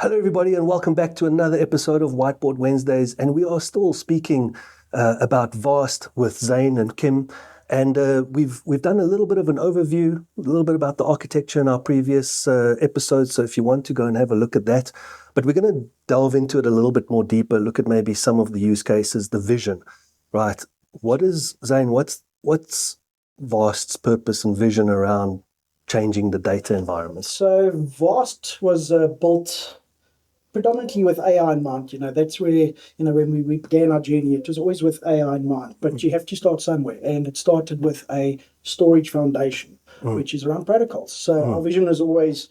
Hello, everybody, and welcome back to another episode of Whiteboard Wednesdays. And we are still speaking about VAST with Zane and Kim. And we've done a little bit of an overview, a little bit about the architecture in our previous episodes. So if you want to go and have a look at that. But we're going to delve into it a little bit more deeper, look at maybe some of the use cases, the vision, right? What is, Zane, what's VAST's purpose and vision around changing the data environment? So VAST was built predominantly with AI in mind. That's where, when we began our journey, it was always with AI in mind. But you have to start somewhere. And it started with a storage foundation, which is around protocols. So our vision is always,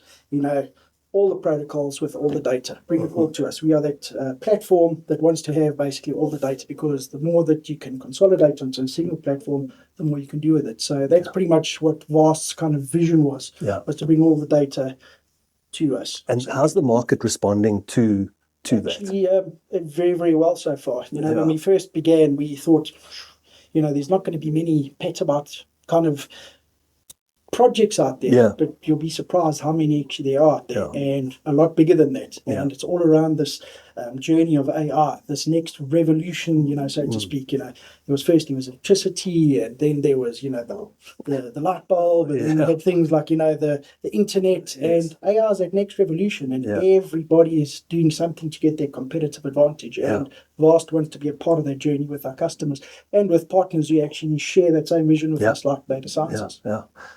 all the protocols with all the data. Bring it all to us. We are that platform that wants to have basically all the data, because the more that you can consolidate onto a single platform, the more you can do with it. So that's pretty much what VAST's kind of vision was to bring all the data to us. And how's the market responding to Actually, very, very well so far. When we first began, we thought, there's not going to be many petabyte kind of projects out there, but you'll be surprised how many actually there are out there, and a lot bigger than that. And it's all around this journey of AI, this next revolution, so to speak. There was electricity, and then there was, the light bulb, and then you had things like, the internet, and AI is that next revolution, and everybody is doing something to get their competitive advantage. And VAST wants to be a part of that journey with our customers and with partners who actually share that same vision with us, like data scientists.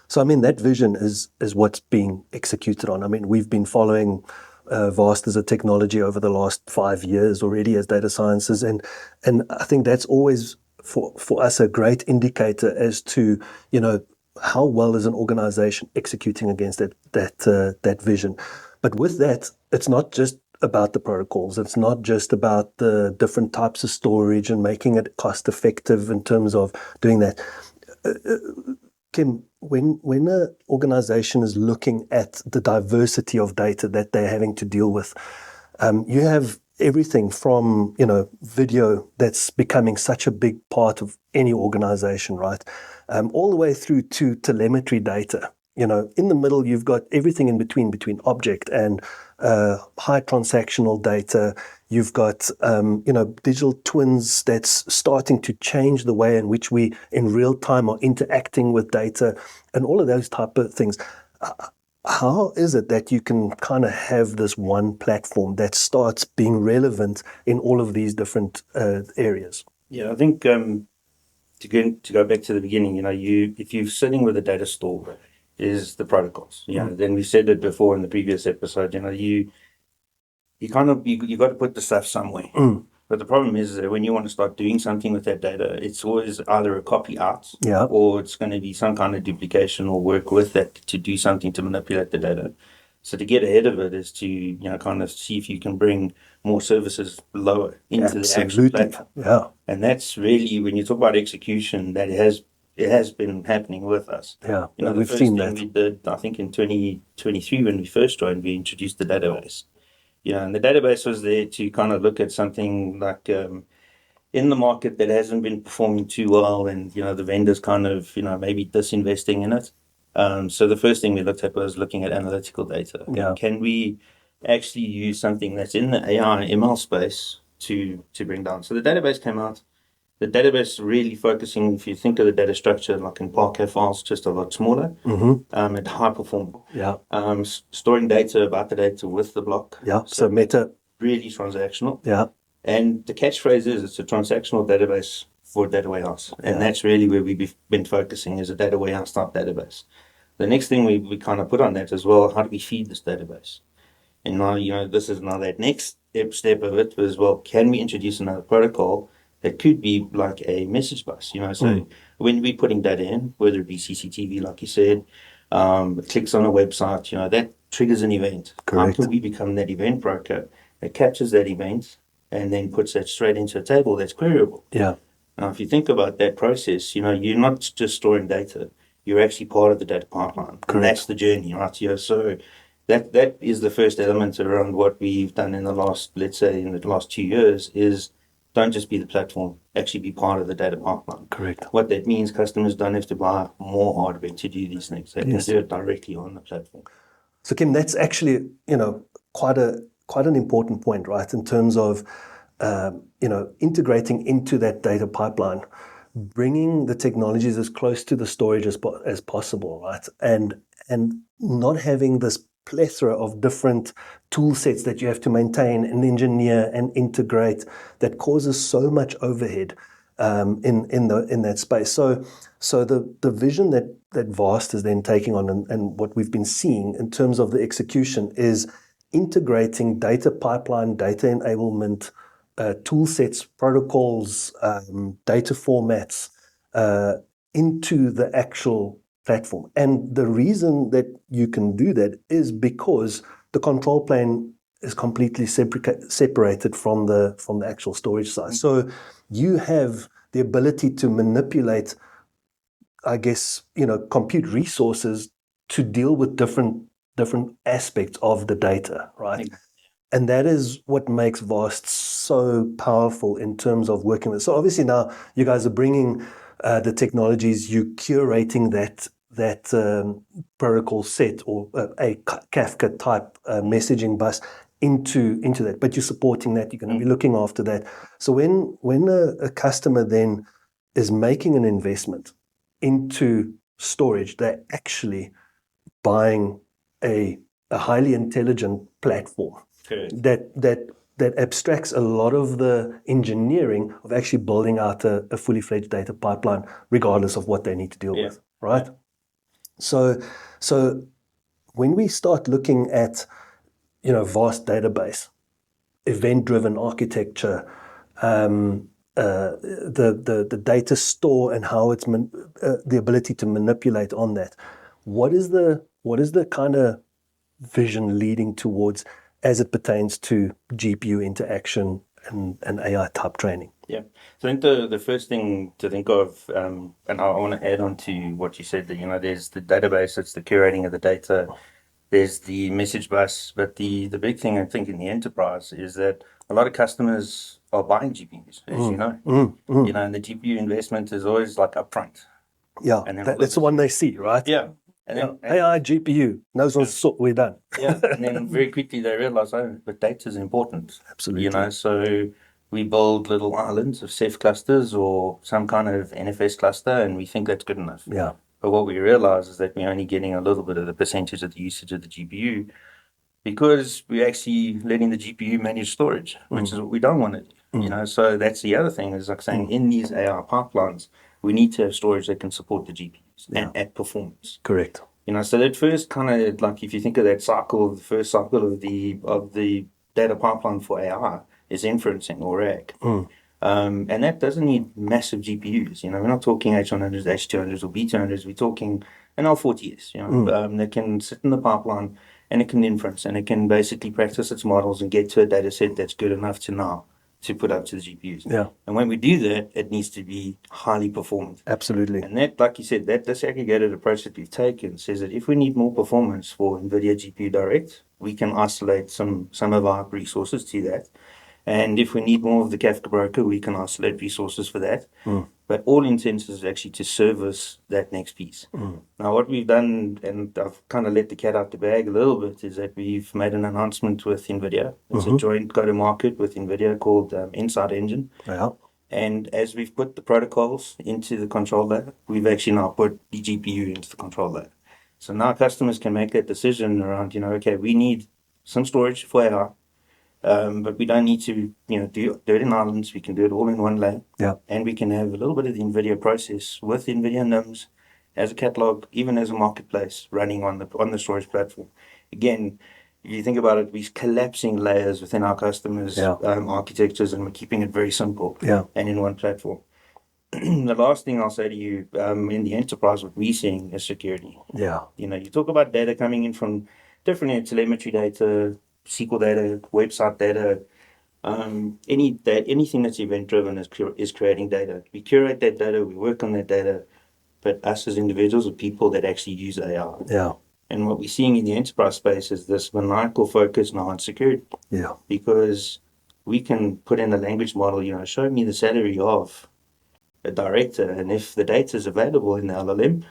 So, I mean, that vision is what's being executed on. I mean, we've been following VAST as a technology over the last 5 years already as data sciences, and I think that's always for us a great indicator as to how well is an organization executing against that vision. But with that, it's not just about the protocols. It's not just about the different types of storage and making it cost effective in terms of doing that. Kim, when an organization is looking at the diversity of data that they're having to deal with, you have everything from, video that's becoming such a big part of any organization, right? All the way through to telemetry data. In the middle, you've got everything in between object and high transactional data. You've got, digital twins that's starting to change the way in which we, in real time, are interacting with data and all of those type of things. How is it that you can kind of have this one platform that starts being relevant in all of these different areas? Yeah, I think to go back to the beginning, if you're sitting with a data store, is the protocols. Then we said it before in the previous episode, you got to put the stuff somewhere. But the problem is that when you want to start doing something with that data, it's always either a copy out or it's going to be some kind of duplication or work with that to do something to manipulate the data. So to get ahead of it is to, kind of see if you can bring more services lower into the actual platform. And that's really, when you talk about execution, that it has been happening with us. We've seen that. We did, I think in 2023, when we first joined, we introduced the database. And the database was there to kind of look at something like in the market that hasn't been performing too well, and the vendors kind of maybe disinvesting in it. So the first thing we looked at was looking at analytical data. Can we actually use something that's in the AI and ML space to bring down? So the database came out. The database really focusing, if you think of the data structure, like in Parquet files, just a lot smaller, and high performing. Storing data about the data with the block. So meta. Really transactional. And the catchphrase is it's a transactional database for a data warehouse. And that's really where we've been focusing, is a data warehouse type database. The next thing we kind of put on that as well, how do we feed this database? And now, this is now that next step of it was, well, can we introduce another protocol that could be like a message bus, So when we're putting data in, whether it be CCTV, like you said, it clicks on a website, that triggers an event. Correct. How can we become that event broker that captures that event and then puts that straight into a table that's queryable? Now, if you think about that process, you're not just storing data, you're actually part of the data pipeline. Correct. And that's the journey, right? So that is the first element around what we've done in the last 2 years is don't just be the platform, actually be part of the data pipeline. Correct. What that means, customers don't have to buy more hardware to do these things. They can do it directly on the platform. So Kim, that's actually, quite quite an important point, right? In terms of integrating into that data pipeline, bringing the technologies as close to the storage as possible, right? And not having this plethora of different tool sets that you have to maintain and engineer and integrate that causes so much overhead in that space. So the vision that Vast is then taking on and what we've been seeing in terms of the execution is integrating data pipeline, data enablement, tool sets, protocols, data formats into the actual platform. And the reason that you can do that is because the control plane is completely separated from the actual storage size. So you have the ability to manipulate, I guess, compute resources to deal with different aspects of the data, right? Yeah. And that is what makes Vast so powerful in terms of working with. So obviously now you guys are bringing the technologies, you curating that protocol set or a Kafka type messaging bus into that, but you're supporting that. You're going to be looking after that. So when a customer then is making an investment into storage, they're actually buying a highly intelligent platform. Correct. That abstracts a lot of the engineering of actually building out a fully fledged data pipeline, regardless of what they need to deal with, right? So when we start looking at vast database, event-driven architecture, the data store and how it's the ability to manipulate on that, what is the kind of vision leading towards as it pertains to GPU interaction and AI type training? Yeah, so I think the first thing to think of, and I want to add on to what you said, that there's the database, it's the curating of the data, there's the message bus, but the big thing I think in the enterprise is that a lot of customers are buying GPUs, as you know. And the GPU investment is always like upfront. Yeah, and that's the one they see, right? Yeah. And then AI GPU knows what's we're done. Yeah, and then very quickly they realize, but data is important. Absolutely. So we build little islands of Ceph clusters or some kind of NFS cluster, and we think that's good enough. Yeah. But what we realize is that we're only getting a little bit of the percentage of the usage of the GPU because we're actually letting the GPU manage storage, which is what we don't want to do. So that's the other thing, is like saying in these AI pipelines, we need to have storage that can support the GPUs and at performance. Correct. So that first kind of, like, if you think of that cycle, the first cycle of the data pipeline for AI is inferencing or RAG. And that doesn't need massive GPUs. We're not talking H100s, H200s, or B200s. We're talking an L40s, that can sit in the pipeline and it can inference and it can basically practice its models and get to a data set that's good enough to put up to the GPUs. Yeah. And when we do that, it needs to be highly performant. Absolutely. And that, like you said, that disaggregated approach that we've taken says that if we need more performance for NVIDIA GPU Direct, we can isolate some of our resources to that. And if we need more of the Kafka broker, we can isolate resources for that. But all intents is actually to service that next piece. Now, what we've done, and I've kind of let the cat out the bag a little bit, is that we've made an announcement with NVIDIA. It's a joint go-to-market with NVIDIA called Insight Engine. Yeah. And as we've put the protocols into the control layer, we've actually now put the GPU into the control layer. So now customers can make that decision around, okay, we need some storage for AI. But we don't need to, do it in islands. We can do it all in one layer. Yeah. And we can have a little bit of the NVIDIA process with NVIDIA NIMs as a catalog, even as a marketplace running on the storage platform. Again, if you think about it, we're collapsing layers within our customers' architectures, and we're keeping it very simple and in one platform. The last thing I'll say to you, in the enterprise, what we're seeing is security. Yeah. You talk about data coming in from different telemetry data, SQL data, website data, anything that's event-driven is creating data. We curate that data, we work on that data, but us as individuals are people that actually use AI. Yeah. And what we're seeing in the enterprise space is this maniacal focus now on security. Yeah. Because we can put in a language model, show me the salary of a director, and if the data is available in the LLM,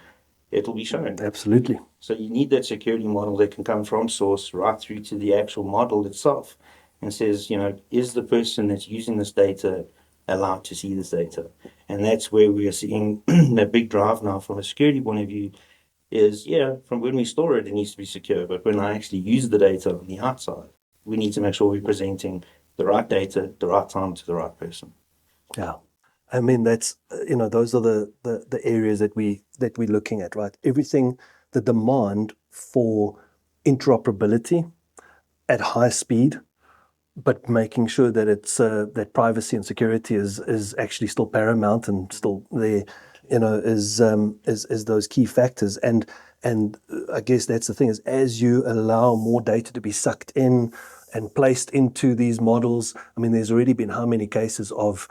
it'll be shown. Absolutely. So you need that security model that can come from source right through to the actual model itself and says, is the person that's using this data allowed to see this data? And that's where we are seeing a big drive now from a security point of view is, from when we store it, it needs to be secure. But when I actually use the data on the outside, we need to make sure we're presenting the right data at the right time to the right person. Yeah. I mean, that's, those are the areas that we're looking at, right? Everything, the demand for interoperability at high speed, but making sure that it's that privacy and security is actually still paramount and still there, is those key factors. And I guess that's the thing, is as you allow more data to be sucked in and placed into these models, I mean, there's already been how many cases of,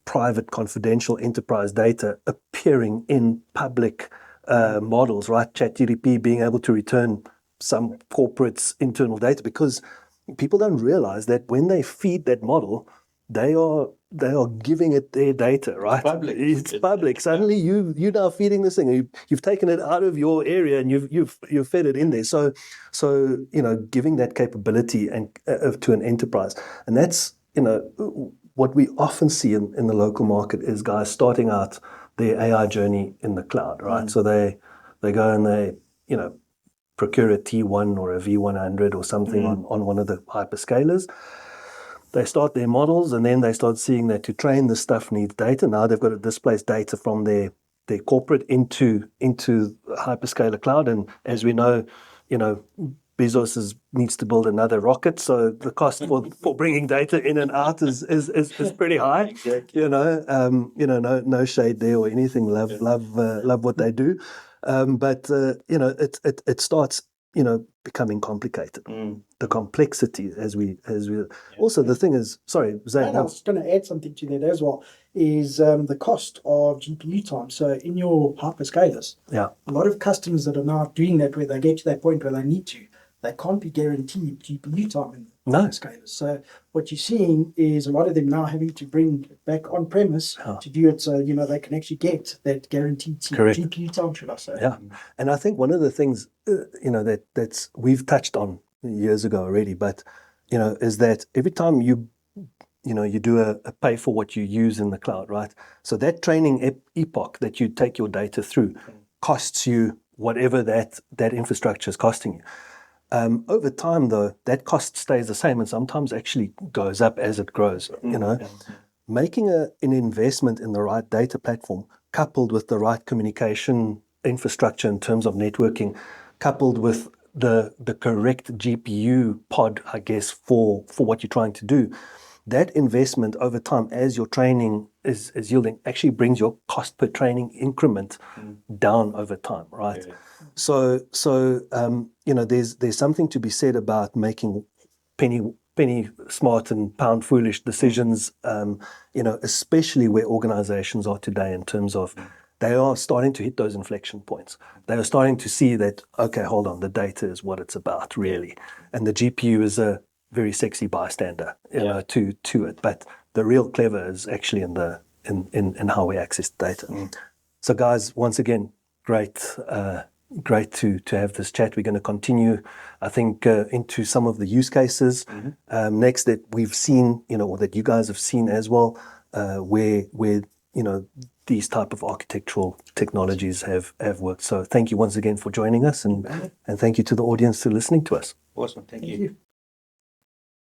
private confidential enterprise data appearing in public models, right? ChatGPT being able to return some corporate's internal data, because people don't realize that when they feed that model, they are giving it their data, right? It's public. Suddenly you're now feeding this thing. You've taken it out of your area and you've fed it in there. So giving that capability and to an enterprise, and that's what we often see in the local market is guys starting out their AI journey in the cloud, right? So they go and they procure a T1 or a V100 or something on one of the hyperscalers. They start their models, and then they start seeing that to train this stuff needs data. Now they've got to displace data from their corporate into hyperscaler cloud. And as we know, Bezos needs to build another rocket, so the cost for bringing data in and out is pretty high. Exactly. No shade there or anything. Love what they do, but it starts becoming complicated. The complexity as we also the thing is, sorry, Zane. And I was going to add something to that as well, is the cost of GPU time. So in your hyperscalers, a lot of customers that are now doing that, where they get to that point where they need to, they can't be guaranteed GPU time in the hyperscalers. So what you're seeing is a lot of them now having to bring it back on premise to do it, so they can actually get that guaranteed GPU time, should I say? Yeah, and I think one of the things that's we've touched on years ago already, but is that every time you do a pay for what you use in the cloud, right? So that training epoch that you take your data through costs you whatever that infrastructure is costing you. Over time, though, that cost stays the same and sometimes actually goes up as it grows. Making an investment in the right data platform, coupled with the right communication infrastructure in terms of networking, coupled with the correct GPU pod, I guess, for what you're trying to do, that investment over time, as your training is yielding, actually brings your cost per training increment down over time, right? Yeah. So there's something to be said about making penny smart and pound foolish decisions, especially where organizations are today in terms of they are starting to hit those inflection points. They are starting to see that, okay, hold on, the data is what it's about, really. And the GPU is a very sexy bystander, to it. But the real clever is actually in how we access data. So guys, once again, great to have this chat. We're going to continue, I think, into some of the use cases next that we've seen, or that you guys have seen as well, where these type of architectural technologies have worked. So thank you once again for joining us, and thank you to the audience for listening to us. Awesome. Thank you.